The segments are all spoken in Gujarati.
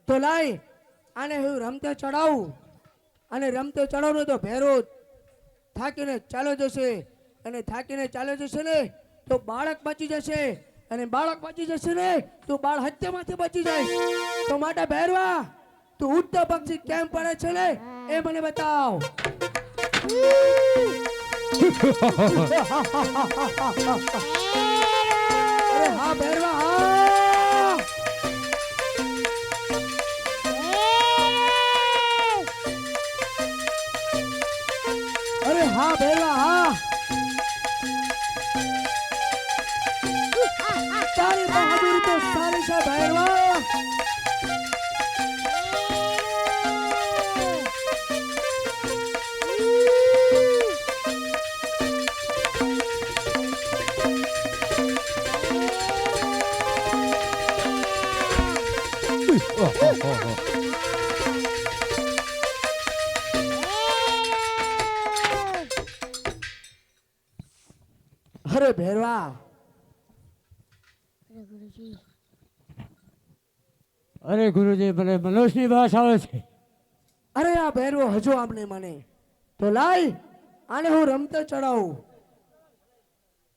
તો લાય આને હું રમતે ચડાવું અને રમતે ચડાવું તો ભેરો થાકીને ચાલ્યો જશે અને થાકીને ચાલ્યો જશે ને તો બાળક બચી જશે અને બાળક બચી જશે ને તો બાળ હત્યામાંથી બચી જાય તો માટે ભેરવા તું ઉડતો પક્ષી કેમ પડે છે ને એ મને બતાવ અરે હા ભેરવા હા अरे हाँ भैरवा हाँ तारी बहादुरी तो सारी सा भैरवा अरे भैरवा અરે ગુરુજી મને મનુષ્યની ભાષા આવે છે. अरे આ ભૈરવો હજુ આપને મને તો લાય આને હું રમતે ચડાવું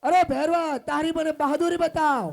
અરે ભૈરવા તારી મને બહાદુરી બતાવ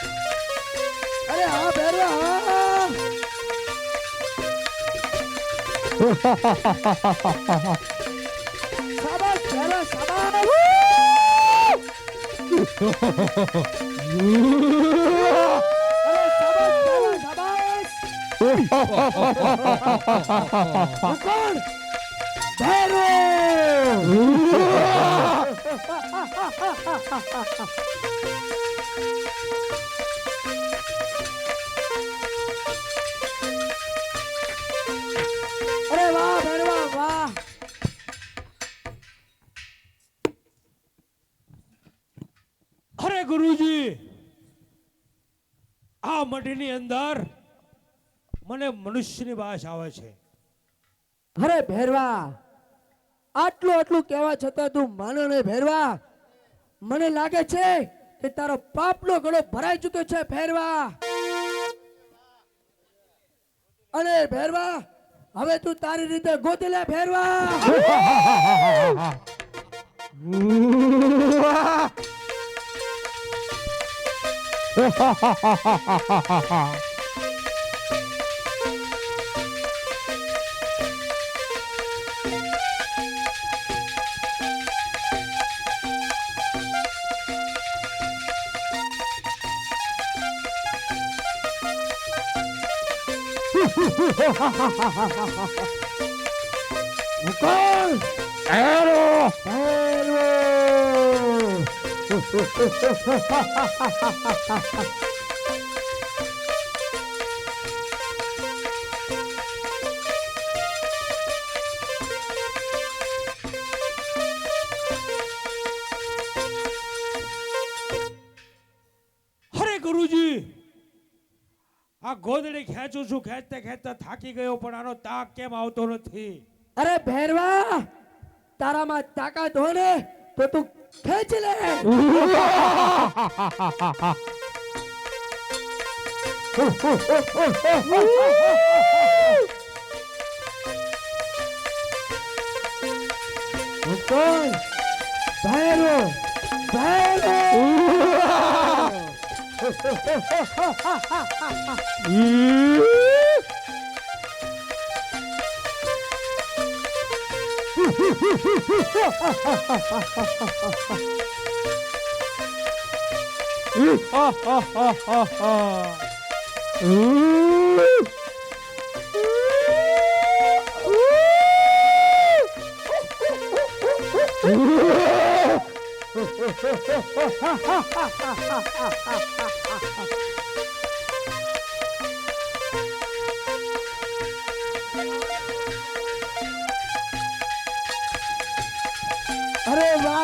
अरे हाँ भैरवा हाँ शाबाश भैरवा शाबाश अरे शाबाश भैरवा शाबाश कौन भैरव अरे वाह भैरवा वाह અરે ગુરુજી આ મઢની અંદર મને મનુષ્યની ભાષા આવે છે. અરે ભૈરવા આટલું આટલું કહેવા છતાં તું માનો ને ભૈરવા મને લાગે છે કે તારો પાપનો ઘડો ભરાઈ ચૂક્યો છે ભૈરવા અને ભૈરવા હવે તું તારી રીતે ગોતી લે ભૈરવા મુકુલ અરે ગુરુજી આ ગોદડી ખેંચું છું ખેંચતા ખેંચતા થાકી ગયો પણ આનો તાક કેમ આવતો નથી. અરે ભૈરવા તારામાં તાકાત હોય ને તો તું ખેંચ લે મુકુલ ભૈરવ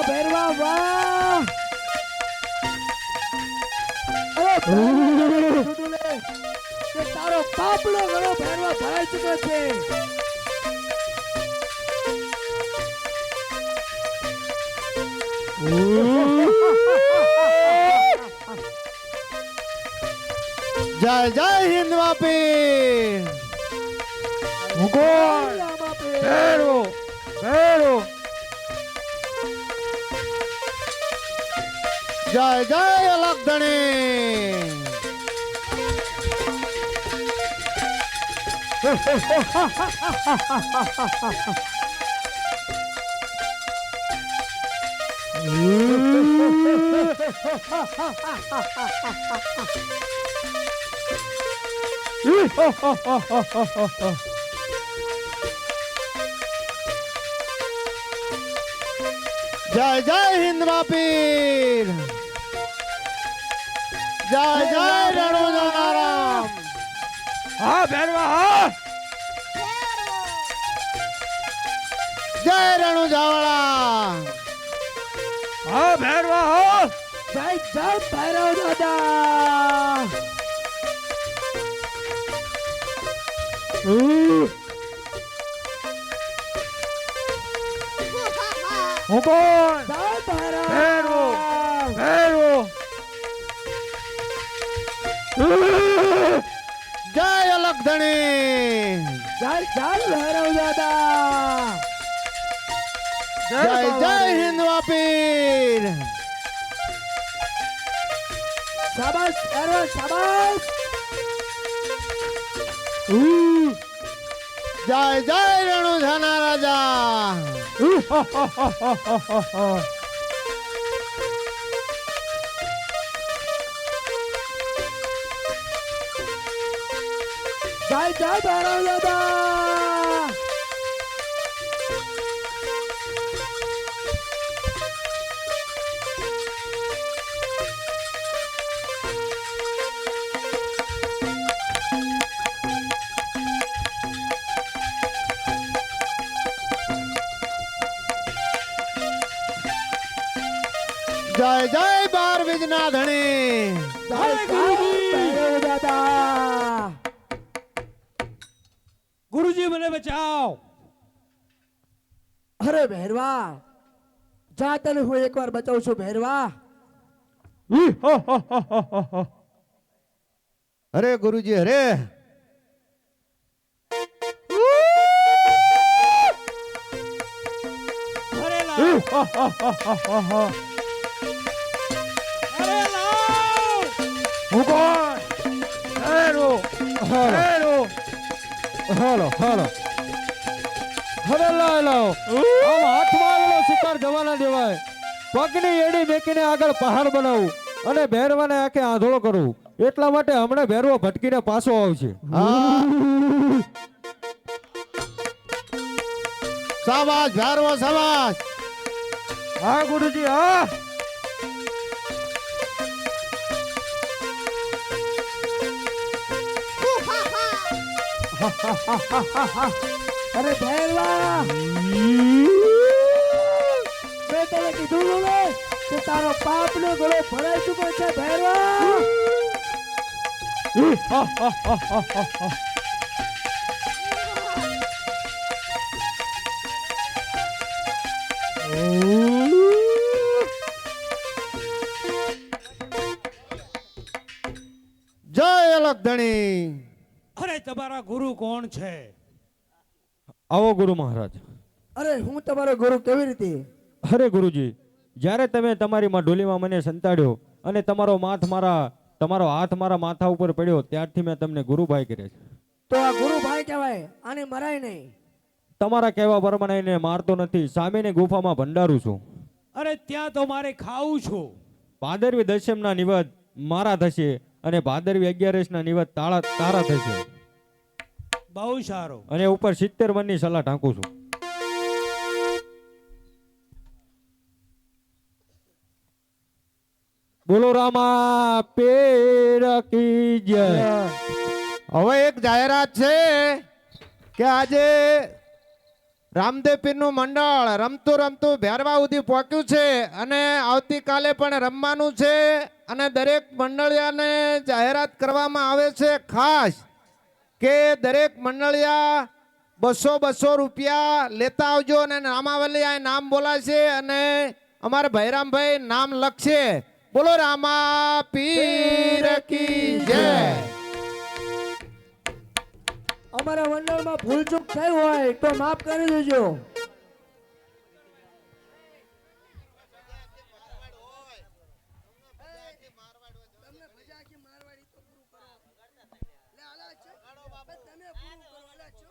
ભેરવા વાહ. અરે ભેરવા, કીધું લે કે તારો પાપડો ઘણો ભેરવા ભરાઈ ચૂક્યો છે. જય જય હિન્દ વાપી મુકોટ ભેરો ભેરો જય જય અલગધણી જય જય હિન્દ વાપી જય જય રણુજાનારામ હા ભેરવા હા જય રણુજાવાળા હા ભેરવા હા જય જય ભૈરવ દાદા. મુકોટ જય ભૈરવ. ભેરો ભેરો જય અલગધણી જય જય ભૈરવ દાદા. જય જય હિન્દ વાપી શાબાશ ભૈરવ શાબાશ. જય જય રણુજાના રાજા જય જય ભૈરવ દાદા. જય જય બાર બીજના ધણી જય જય ભૈરવ દાદા. ગુરુજી મને બચાવ. અરે ભૈરવા, જા તને હું એકવાર બચાવું છું ભૈરવા. અરે ગુરુજી અરે અરે લાવ અરે લાવ મુકોટ ભેરો ભેરો હાલો હાલો હવે લાવ લાવ આમ હાથમાં આવેલો શિકાર જવા ના દેવાય. પગની એડી મેકીને આગળ પહાડ બનાવું અને ભેરવાને આંખે આંધળો કરું. એટલા માટે હમણાં ભેરવો ભટકીને પાછો આવશે. શાબાશ ભેરવો શાબાશ. હા ગુરુજી હા અરે ભૈરવા, મેં તને કીધું તું ને કે તારો પાપનો ગળો ભરાઈ ચૂક્યો છે ભૈરવા. જય અલગધણી. અરે તમારા ગુરુ કોણ છે? આવો ગુરુ મહારાજ. અરે હું તમારો ગુરુ કેવી રીતે? અરે ગુરુજી, જ્યારે તમે તમારી માં ઢોલીમાં મને સંતાડ્યો અને તમારો હાથ મારા માથા ઉપર પડ્યો ત્યારથી મેં તમને ગુરુભાઈ કર્યા છે. તો આ ગુરુભાઈ કહેવાય, આને મરાય નહીં. તમારા કહેવા પ્રમાણે એને મારતો નથી, સામેની ગુફામાં ભંડારું છું. અરે ત્યાં તો મારે ખાવું છું. ભાદરવી દશમના નિવેદ મારા થશે અને ભાદરવી 11ના નિવેદ તારા થશે. બહુ સારું. અને ઉપર 70 મણની સલાહ ઢાંકું છું. બોલો રામા પેર કી જય. હવે એક જાહેરાત છે કે આજે રામદેવ પીરનું મંડળ રમતું રમતું ભેરવા સુધી પહોંચ્યું છે અને આવતીકાલે પણ રમવાનું છે અને દરેક મંડળિયાને જાહેરાત કરવામાં આવે છે ખાસ કે દરેક મંડળિયા 200 રૂપિયા લેતા આવજો અને નામાવલી આ નામ બોલાશે અને અમારા ભૈરામભાઈ નામ લખશે. બોલો રામા પીર કી જય. અમારા મંડળમાં ભૂલચૂક થઈ હોય તો માફ કરી દેજો. તમને મજાકી મારવાડી તો પૂરું કરો. લે આલા છે તમે પૂરું કરો. આલા છો